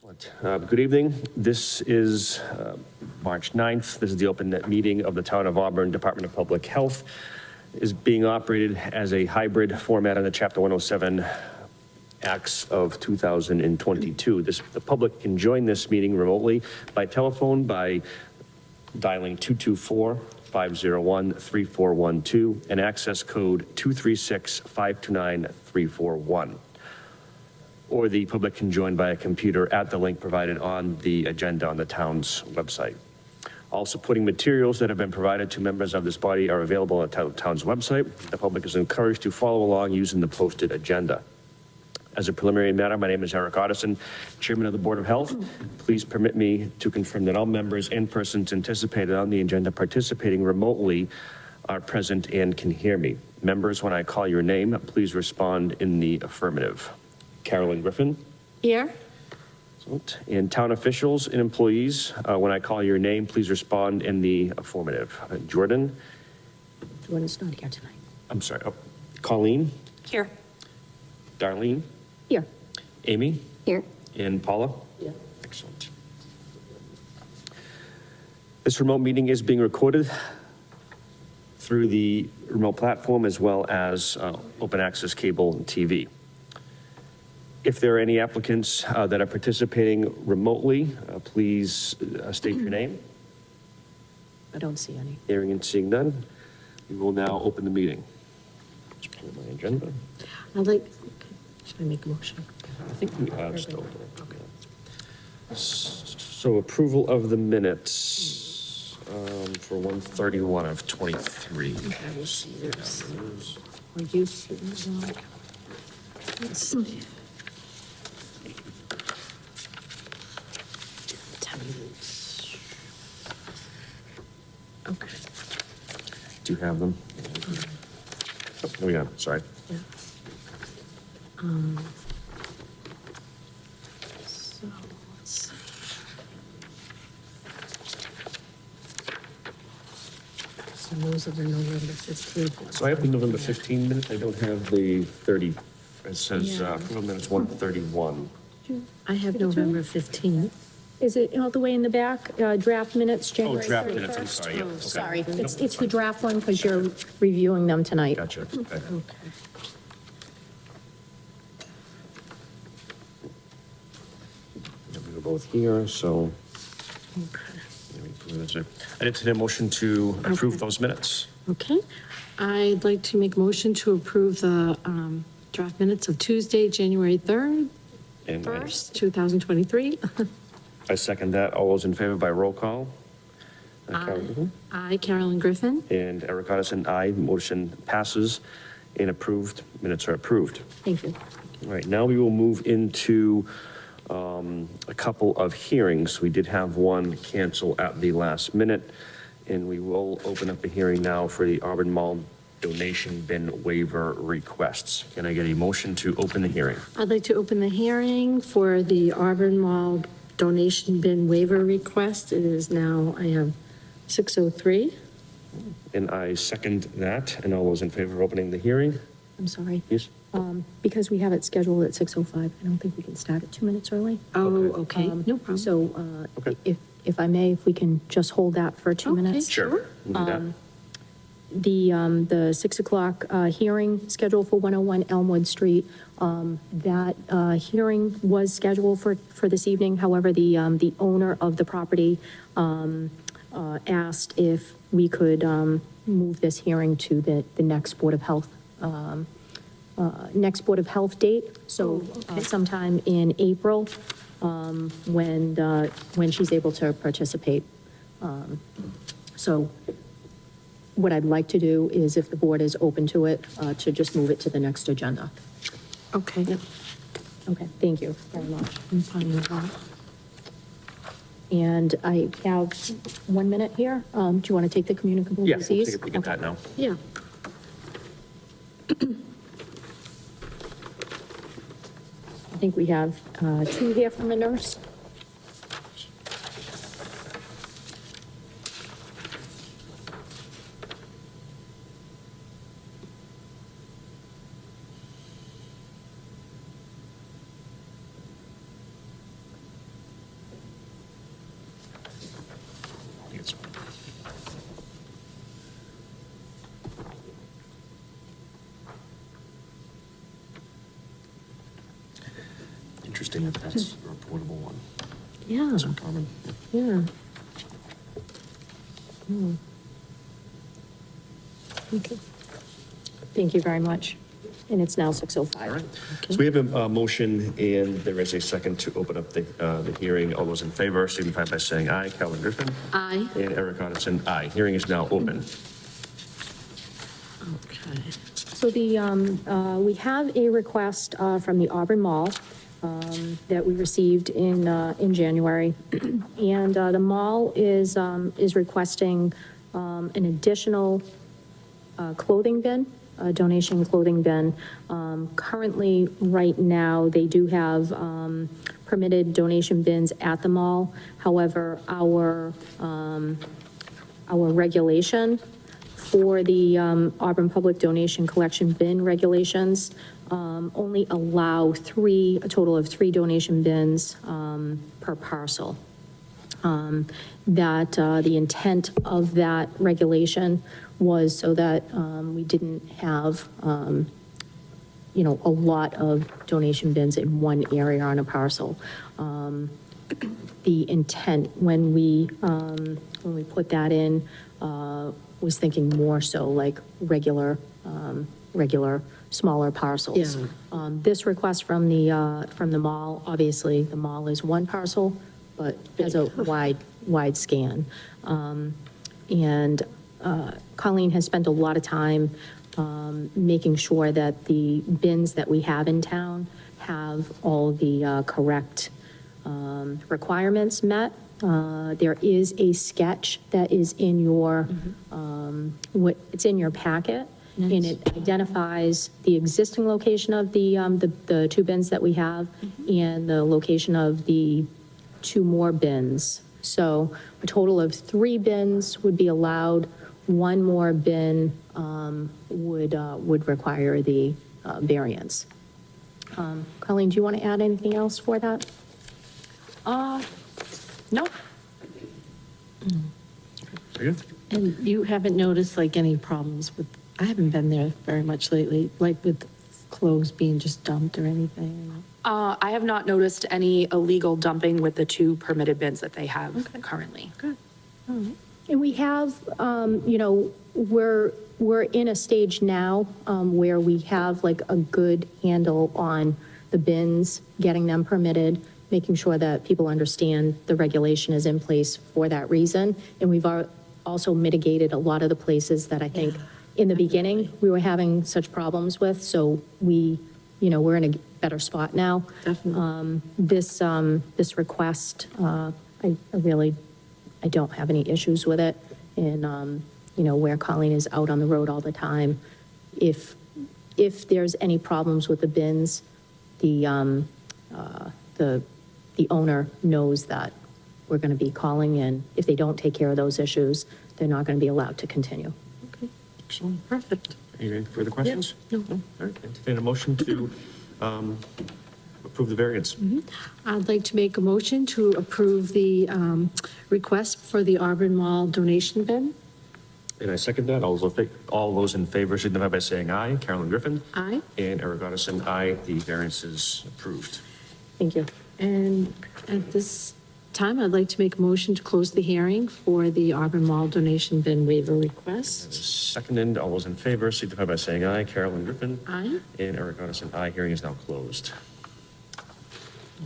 Good evening. This is March 9th. This is the open meeting of the Town of Auburn Department of Public Health. It is being operated as a hybrid format under Chapter 107 Acts of 2022. The public can join this meeting remotely by telephone by dialing 224-501-3412 and access code 236-529-341. Or the public can join by a computer at the link provided on the agenda on the town's website. All supporting materials that have been provided to members of this body are available on the town's website. The public is encouraged to follow along using the posted agenda. As a preliminary matter, my name is Eric Otteson, Chairman of the Board of Health. Please permit me to confirm that all members and persons anticipated on the agenda participating remotely are present and can hear me. Members, when I call your name, please respond in the affirmative. Carolyn Griffin. Here. And town officials and employees, when I call your name, please respond in the affirmative. Jordan. Jordan's not here tonight. I'm sorry. Oh, Colleen. Here. Darlene. Here. Amy. Here. And Paula. Yeah. Excellent. This remote meeting is being recorded through the remote platform as well as open access cable and TV. If there are any applicants that are participating remotely, please state your name. I don't see any. Hearing and seeing none, we will now open the meeting. Just pull my agenda. Should I make a motion? I think we are still. Okay. So approval of the minutes for 131 of 23. I will see yours. Or you see yours on. Let's see. Okay. Do you have them? Oh, yeah, sorry. Yeah. So let's see. So those are the November 15th. So I have the November 15 minutes. I don't have the 30. It says Yeah. approval minutes 131. I have November 15th. Is it all the way in the back, draft minutes, January 31st? Draft minutes, I'm sorry. Yeah, Oh, okay. Sorry, it's the draft one because you're reviewing them tonight. Gotcha. Okay. Okay. We were both here, so Okay. I did a motion to approve those minutes. Okay. I'd like to make a motion to approve the draft minutes of Tuesday, January 3rd, And 1st, 2023. I second that. All those in favor by roll call? Carolyn Griffin? I, Carolyn Griffin. And Eric Otteson, aye. Motion passes and approved. Minutes are approved. Thank you. All right, now we will move into a couple of hearings. We did have one cancel at the last minute, and we will open up a hearing now for the Auburn Mall donation bin waiver requests. Can I get a motion to open the hearing? I'd like to open the hearing for the Auburn Mall donation bin waiver request. It is now, I have 6:03. And I second that, and all those in favor of opening the hearing? I'm sorry. Yes? Because we have it scheduled at 6:05, I don't think we can start it 2 minutes early. Oh, okay. No problem. So Okay. if I may, if we can just hold that for 2 Okay. minutes. Sure. We'll do that. The 6 o'clock hearing scheduled for 101 Elmwood Street, that hearing was scheduled for this evening. However, the owner of the property asked if we could move this hearing to the next Board of Health, date. So sometime in April, when she's able to participate. So what I'd like to do is, if the board is open to it, to just move it to the next agenda. Okay. Okay, thank you very much. I'm fine with that. And I have 1 minute here. Do you want to take the communicable Yeah, we'll disease? take a peek at that now. Yeah. I think we have 2 here from the nurse. Interesting that that's a reportable one. Yeah, That's uncommon. yeah. Okay. Thank you very much. And it's now All 6:05. right. So we have a motion and there is a second to open up the hearing. All those in favor signify by saying aye. Carolyn Griffin. Aye. And Eric Odison, aye. Hearing is now open. Okay. So we have a request from the Auburn Mall that we received in January. And the mall is requesting an additional clothing bin, a donation clothing bin. Currently, right now, they do have permitted donation bins at the mall. However, our regulation for the Auburn Public Donation Collection Bin regulations only allow a total of 3 donation bins per parcel. That the intent of that regulation was so that we didn't have, a lot of donation bins in one area on a parcel. The intent when we put that in was thinking more so like regular smaller parcels. Yeah. This request from the mall, obviously, the mall is one parcel, but has a wide scan. And Colleen has spent a lot of time making sure that the bins that we have in town have all the correct requirements met. There is a sketch that is in your, it's in your packet. And Nice. it identifies the existing location of the 2 bins that we have and the location of the 2 more bins. So a total of 3 bins would be allowed. 1 more bin would require the variance. Colleen, do you want to add anything else for that? No. Very good. And you haven't noticed like any problems with, I haven't been there very much lately, like with clothes being just dumped or anything? I have not noticed any illegal dumping with the 2 permitted bins that they have currently. Good. And we have, we're in a stage now where we have like a good handle on the bins, getting them permitted, making sure that people understand the regulation is in place for that reason. And we've also mitigated a lot of the places that I think in the beginning we were having such problems with. So we're in a better spot now. Definitely. This request, I don't have any issues with it. And, where Colleen is out on the road all the time, if there's any problems with the bins, the owner knows that we're going to be calling in. If they don't take care of those issues, they're not going to be allowed to continue. Okay, Excellent. perfect. Any further questions? No. All right, entertain a motion to approve the variance. I'd like to make a motion to approve the request for the Auburn Mall donation bin. And I second that. All those in favor signify by saying aye. Carolyn Griffin. Aye. And Eric Odison, aye. The variance is approved. Thank you. And at this time, I'd like to make a motion to close the hearing for the Auburn Mall donation bin waiver request. Seconded. All those in favor signify by saying aye. Carolyn Griffin. Aye. And Eric Odison, aye. Hearing is now closed.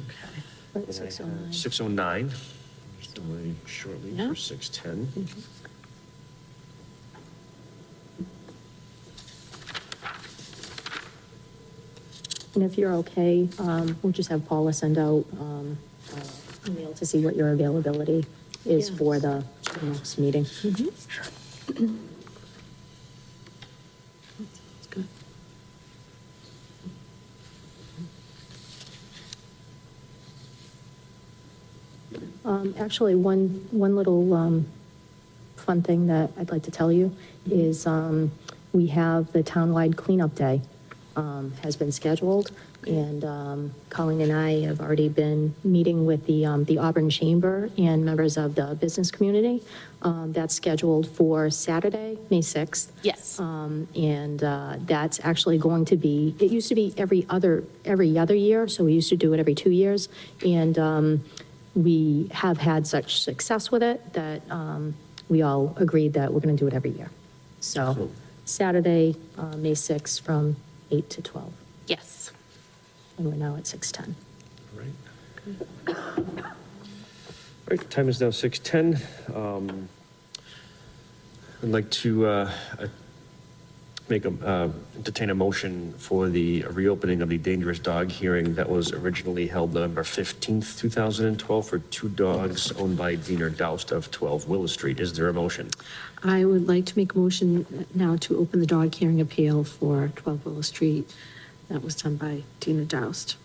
Okay. 6:09. 6:09. Just delay shortly Yeah. for 6:10. And if you're okay, we'll just have Paula send out email to see what your availability is Yeah. for the next meeting. That's good. Actually, one little fun thing that I'd like to tell you is we have the townwide cleanup day has been scheduled. And Colleen and I have already been meeting with the Auburn Chamber and members of the business community. That's scheduled for Saturday, May 6th. Yes. And that's actually going to be, it used to be every other year, so we used to do it every 2 years. And we have had such success with it that we all agreed that we're going to do it every year. So Saturday, May 6th, from 8 to 12, Yes. and we're now at 6:10. Right. All right, time is now 6:10. I'd like to entertain a motion for the reopening of the dangerous dog hearing that was originally held November 15th, 2012 for 2 dogs owned by Dina Doust of 12 Willow Street. Is there a motion? I would like to make a motion now to open the dog hearing appeal for 12 Willow Street. That was done by Dina Doust.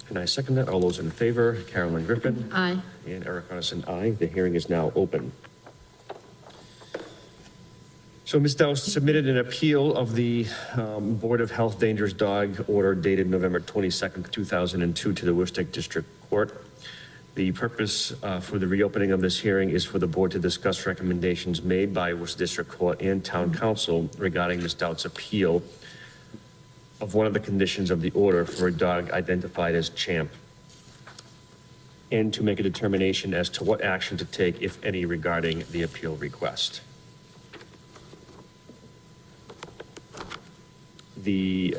And I second that. All those in favor, Carolyn Griffin. Aye. And Eric Coniston, aye. The hearing is now open. So Ms. Doust submitted an appeal of the Board of Health Dangerous Dog Order dated November 22nd, 2002 to the Worcester District Court. The purpose for the reopening of this hearing is for the board to discuss recommendations made by Worcester District Court and Town Council regarding Ms. Doust's appeal of one of the conditions of the order for a dog identified as Champ, and to make a determination as to what action to take, if any, regarding the appeal request. The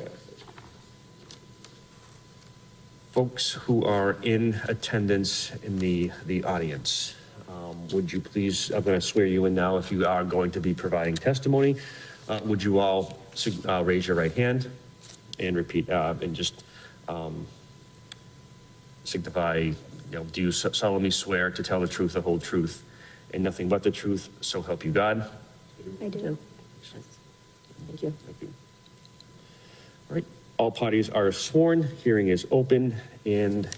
folks who are in attendance in the audience, would you please, I'm going to swear you in now if you are going to be providing testimony. Would you all raise your right hand and repeat, and just signify, do you solemnly swear to tell the truth, the whole truth, and nothing but the truth, so help you God? I do. Thank you. Thank you. All right, all parties are sworn, hearing is open, and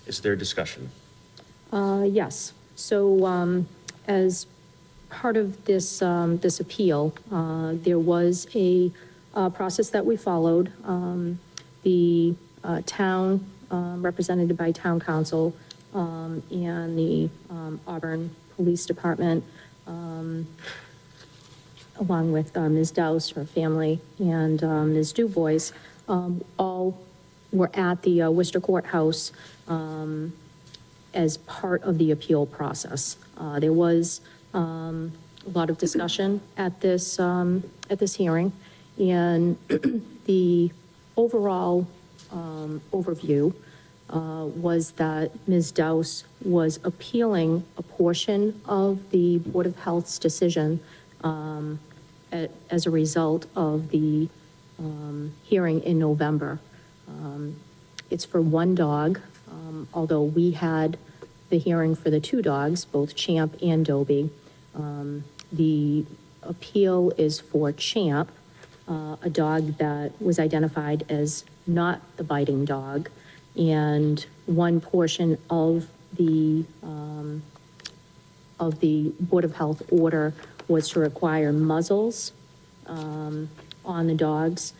is there discussion? Yes. So as part of this, this appeal, there was a process that we followed. The town, represented by town council, and the Auburn Police Department, along with Ms. Doust, her family, and Ms. Dubois, all were at the Worcester Courthouse as part of the appeal process. There was a lot of discussion at this hearing, and the overall overview was that Ms. Doust was appealing a portion of the Board of Health's decision as a result of the hearing in November. It's for 1 dog, although we had the hearing for the 2 dogs, both Champ and Dobie. The appeal is for Champ, a dog that was identified as not the biting dog, and one portion of the Board of Health order was to require muzzles on the dogs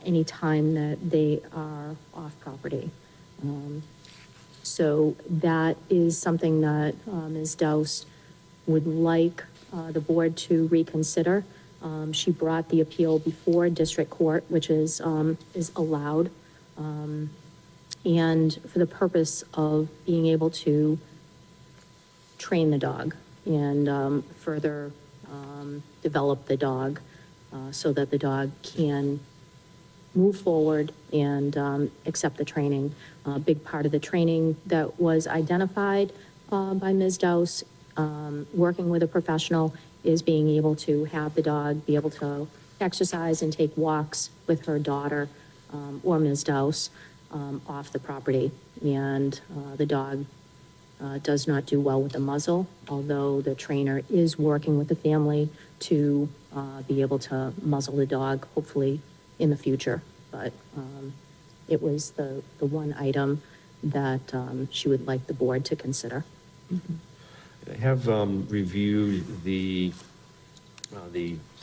anytime that they are off property. So that is something that Ms. Doust would like the board to reconsider. She brought the appeal before district court, which is allowed, and for the purpose of being able to train the dog and further develop the dog so that the dog can move forward and accept the training. A big part of the training that was identified by Ms. Doust, working with a professional, is being able to have the dog be able to exercise and take walks with her daughter or Ms. Doust off the property. And the dog does not do well with the muzzle, although the trainer is working with the family to be able to muzzle the dog, hopefully in the future. But it was the one item that she would like the board to consider. I have reviewed the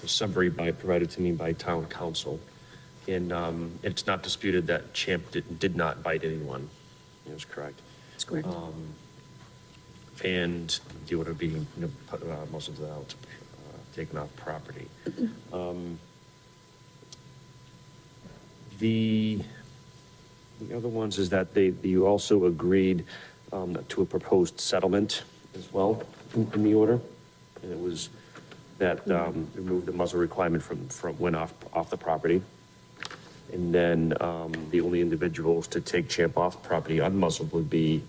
summary provided to me by town council. And it's not disputed that Champ did not bite anyone. It was correct. That's correct. And the order being, muzzled out, taken off property. The other ones is that you also agreed to a proposed settlement as well in the order. And it was that removed the muzzle requirement from went off the property. And then the only individuals to take Champ off property unmuzzled would be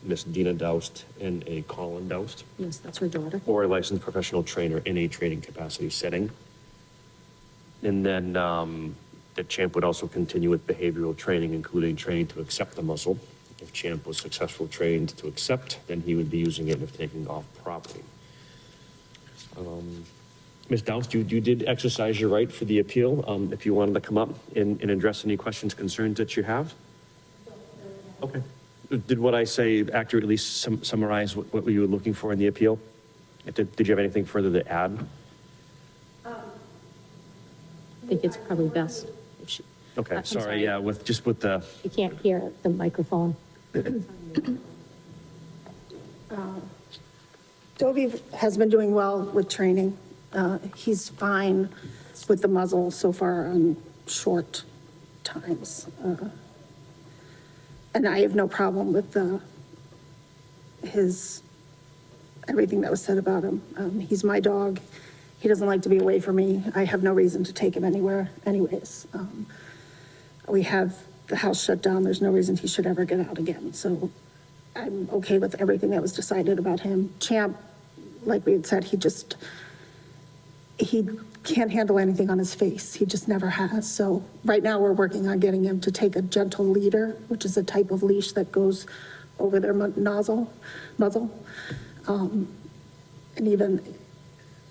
Miss Dina Doust and a Colin Doust, Yes, that's her daughter. or a licensed professional trainer in a training capacity setting. And then the Champ would also continue with behavioral training, including training to accept the muzzle. If Champ was successfully trained to accept, then he would be using it if taking off property. Ms. Doust, you did exercise your right for the appeal. If you wanted to come up and address any questions, concerns that you have? Okay. Did what I say accurately summarize what you were looking for in the appeal? Did you have anything further to add? I think it's probably best if she, Okay, I'm sorry, sorry. yeah, with the, you can't hear the microphone. Dobie has been doing well with training. He's fine with the muzzle so far on short times. And I have no problem with everything that was said about him. He's my dog. He doesn't like to be away from me. I have no reason to take him anywhere anyways. We have the house shut down. There's no reason he should ever get out again. So I'm okay with everything that was decided about him. Champ, like we had said, he can't handle anything on his face. He just never has. So right now we're working on getting him to take a gentle leader, which is a type of leash that goes over their muzzle. And even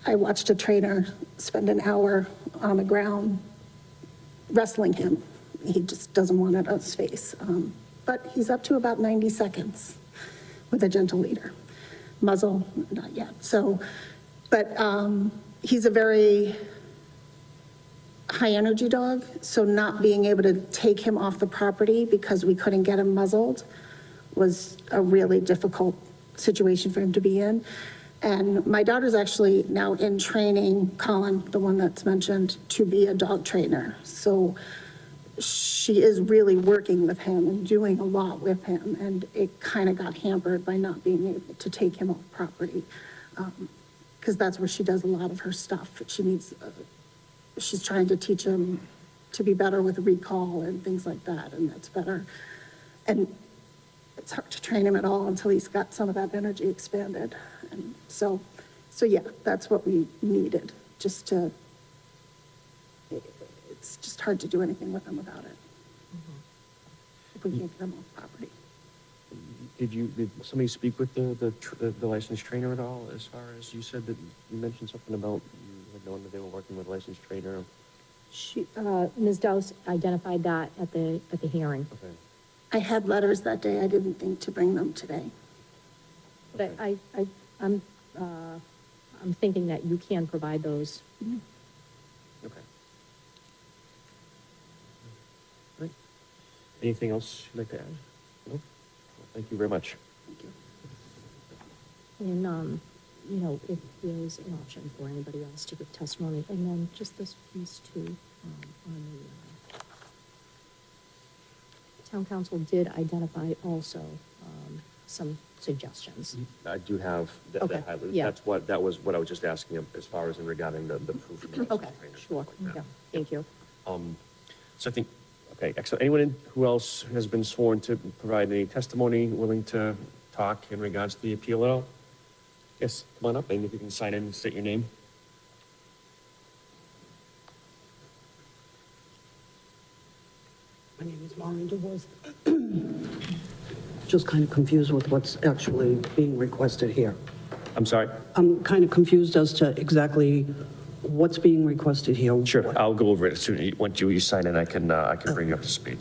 I watched a trainer spend an hour on the ground wrestling him. He just doesn't want it on his face. But he's up to about 90 seconds with a gentle leader. Muzzle, not yet. So, but he's a very high energy dog. So not being able to take him off the property because we couldn't get him muzzled was a really difficult situation for him to be in. And my daughter's actually now in training, Colin, the one that's mentioned, to be a dog trainer. So she is really working with him and doing a lot with him. And it kind of got hampered by not being able to take him off property. Because that's where she does a lot of her stuff. She's trying to teach him to be better with recall and things like that. And that's better. And it's hard to train him at all until he's got some of that energy expanded. And so yeah, that's what we needed, it's just hard to do anything with him without it. If we can't get him off property. did somebody speak with the licensed trainer at all? As far as you said that you mentioned something about you had known that they were working with a licensed trainer. She, Ms. Dowse identified that at the hearing. Okay. I had letters that day. I didn't think to bring them today. But I'm thinking that you can provide those. Okay. Right. Anything else you'd like to add? No? Well, thank you very much. Thank you. And, if there's an option for anybody else to give testimony, and then just this piece too, on the, town council did identify also, some suggestions. I do have that Okay, highlighted. yeah. That was what I was just asking him as far as in regarding the proof. from the licensed Okay, trainer, stuff sure, like that. yeah, thank you. So I think, okay, excellent. Anyone who else has been sworn to provide any testimony, willing to talk in regards to the appeal at all? Yes, come on up, and if you can sign in and state your name. My name is Maureen DeWolf. Just kind of confused with what's actually being requested here. I'm sorry. I'm kind of confused as to exactly what's being requested here. Sure, I'll go over it as soon as, once you sign in, I can bring you up to speed.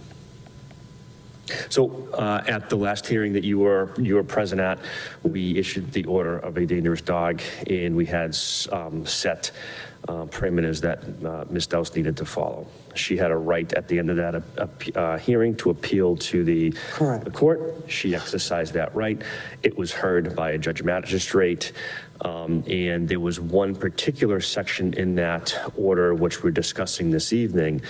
So at the last hearing that you were present at, we issued the order of a dangerous dog, and we had set parameters that Ms. Douse needed to follow. She had a right at the end of that hearing to appeal to the Correct. the court. She exercised that right. It was heard by a judge magistrate, and there was one particular section in that order, which we're discussing this evening,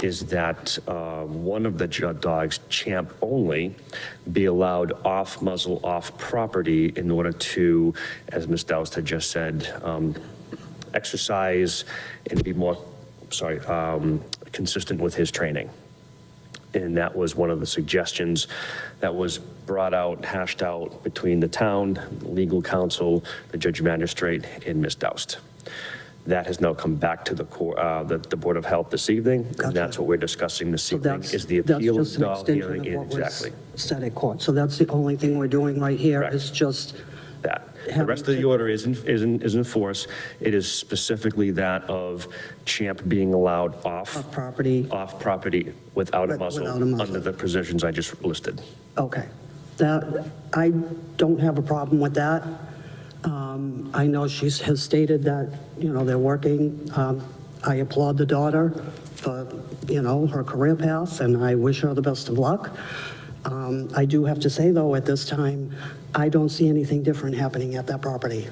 is that one of the dogs, Champ only, be allowed off muzzle, off property in order to, as Ms. Doust had just said, exercise and be more, consistent with his training. And that was one of the suggestions that was brought out, hashed out between the town, legal counsel, the judge magistrate, and Ms. Doust. That has now come back to the Board of Health this evening, and Gotcha. that's what we're discussing this So evening, that's, is the that's appeal just an of extension hearing. of what Exactly, was said at court. So that's the only thing we're doing right here, Correct. is just, that. The rest of the order is in force. It is specifically that of Champ being allowed Off property. off property without a muzzle, Without a muzzle. under the provisions I just listed. okay. That, I don't have a problem with that. I know she has stated that, they're working. I applaud the daughter for, her career path, and I wish her the best of luck. I do have to say, though, at this time, I don't see anything different happening at that property.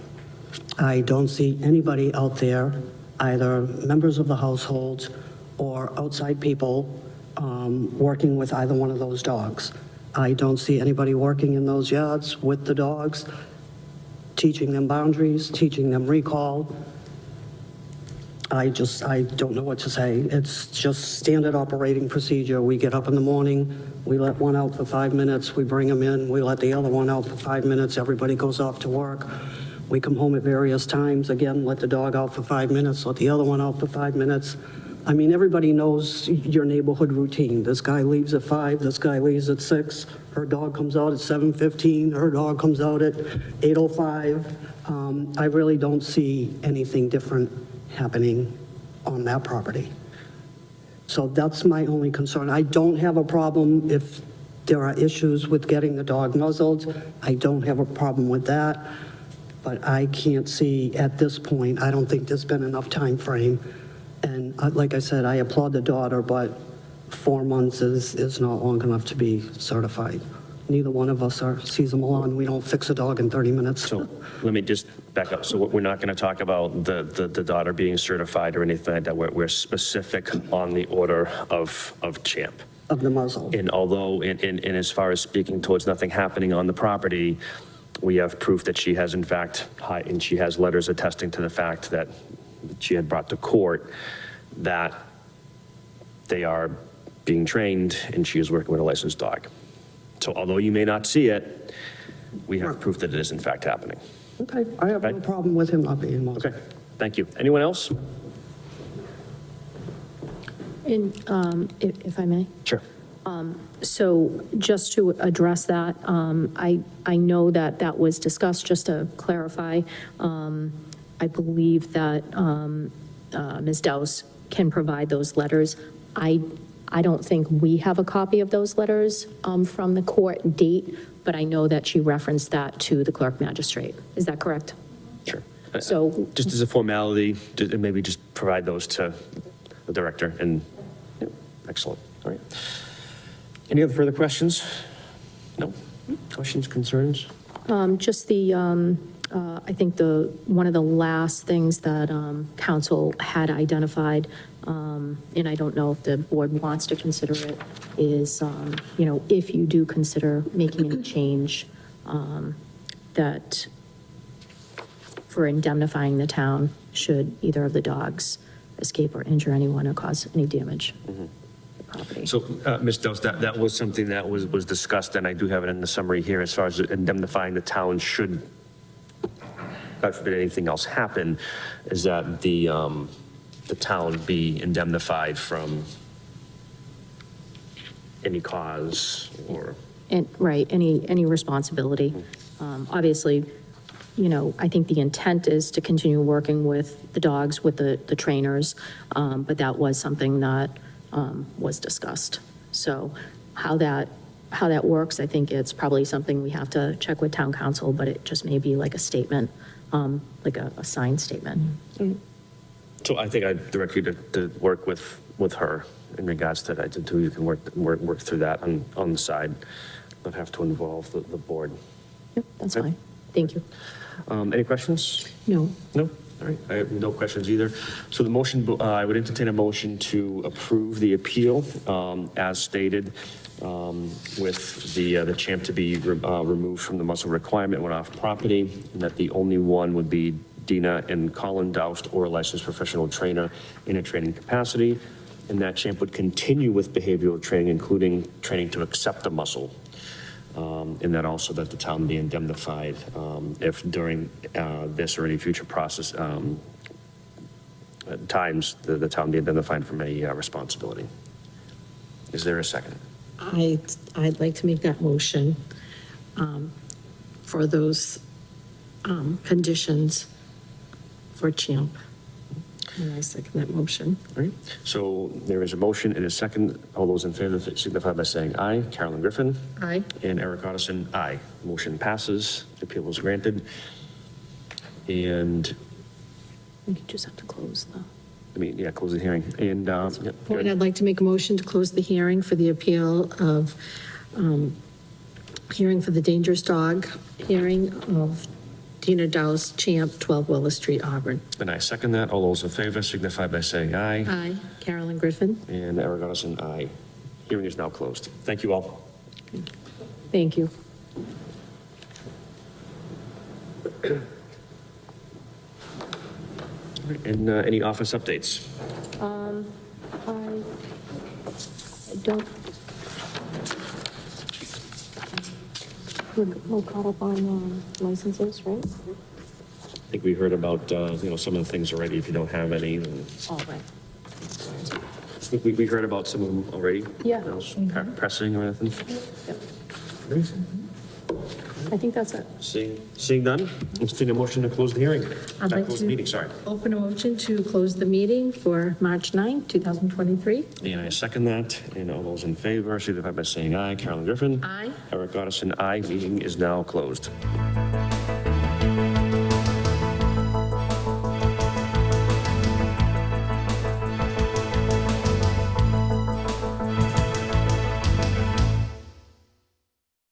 I don't see anybody out there, either members of the household or outside people, working with either one of those dogs. I don't see anybody working in those yards with the dogs, teaching them boundaries, teaching them recall. I don't know what to say. It's just standard operating procedure. We get up in the morning, we let one out for 5 minutes, we bring them in, we let the other one out for 5 minutes, everybody goes off to work. We come home at various times, again, let the dog out for 5 minutes, let the other one out for 5 minutes. I mean, everybody knows your neighborhood routine. This guy leaves at 5, this guy leaves at 6, her dog comes out at 7:15, her dog comes out at 8:05. I really don't see anything different happening on that property. So that's my only concern. I don't have a problem if there are issues with getting the dog muzzled. I don't have a problem with that. But I can't see at this point, I don't think there's been enough time frame. And like I said, I applaud the daughter, but 4 months is not long enough to be certified. Neither one of us are Cesar Millan. We don't fix a dog in 30 minutes. So let me just back up. So we're not going to talk about the daughter being certified or anything like that. We're specific on the order of Champ. Of the muzzle. And although, and as far as speaking towards nothing happening on the property, we have proof that she has in fact, and she has letters attesting to the fact that she had brought to court that they are being trained and she is working with a licensed dog. So although you may not see it, we have proof that it is in fact happening. Okay, I have no Okay. problem with him not being muzzled. Okay, thank you. Anyone else? And if I may? Sure. So just to address that, I know that that was discussed, just to clarify. I believe that Ms. Douse can provide those letters. I don't think we have a copy of those letters from the court date, but I know that she referenced that to the clerk magistrate. Is that correct? Sure. So- Just as a formality, maybe just provide those to the director and, yeah, excellent. All right. Any other further questions? No? Questions, concerns? Just I think one of the last things that council had identified, and I don't know if the board wants to consider it, is, if you do consider making any change, that for indemnifying the town should either of the dogs escape or injure anyone or cause any damage to the property. So, Ms. Dose, that was something that was discussed, and I do have it in the summary here, as far as indemnifying the town should, God forbid anything else happen, is that the town be indemnified from any cause or... And, right, any responsibility. Obviously, I think the intent is to continue working with the dogs, with the trainers, but that was something that was discussed. So how that how that works. I think it's probably something we have to check with town council, but it just may be like a statement, like a signed statement. So I think I'd direct you to work with her in regards to that, until you can work through that on the side, not have to involve the board. Yep, that's Okay. fine. Thank you. Any questions? No, No? All right, I have no questions either. So the motion, I would entertain a motion to approve the appeal as stated, with the champ to be removed from the muzzle requirement when off property, and that the only one would be Dina and Colin Doust, or a licensed professional trainer in a training capacity, and that champ would continue with behavioral training, including training to accept the muzzle. And that also that the town be indemnified if during this or any future process times the town be indemnified from a responsibility. Is there a second? I'd like to make that motion for those conditions for Champ. And I second that motion. All right, so there is a motion and a second. All those in favor signify by saying aye. Carolyn Griffin? Aye. And Eric Otterson, aye. Motion passes, the appeal is granted. And, We just have to close the. close the hearing. And, yep, And good. I'd like to make a motion to close the hearing for the appeal of, hearing for the dangerous dog, hearing of Dina Dow's Champ, 12 Willis Street, Auburn. And I second that. All those in favor signify by saying aye. Aye. Carolyn Griffin? And Eric Otterson, aye. Hearing is now closed. Thank you all. Thank you. And any office updates? I don't. We're caught up on licenses, right? I think we heard about, some of the things already. If you don't have any, then All right. I think we heard about some of them already. Yeah. Nothing else pressing or anything? Yep. I think that's it. Seeing none, entertain a motion to close the hearing. I'd like Close to- the meeting, sorry. Open a motion to close the meeting for March 9, 2023. And I second that. And all those in favor signify by saying aye. Carolyn Griffin? Aye. Eric Otterson, aye. Meeting is now closed.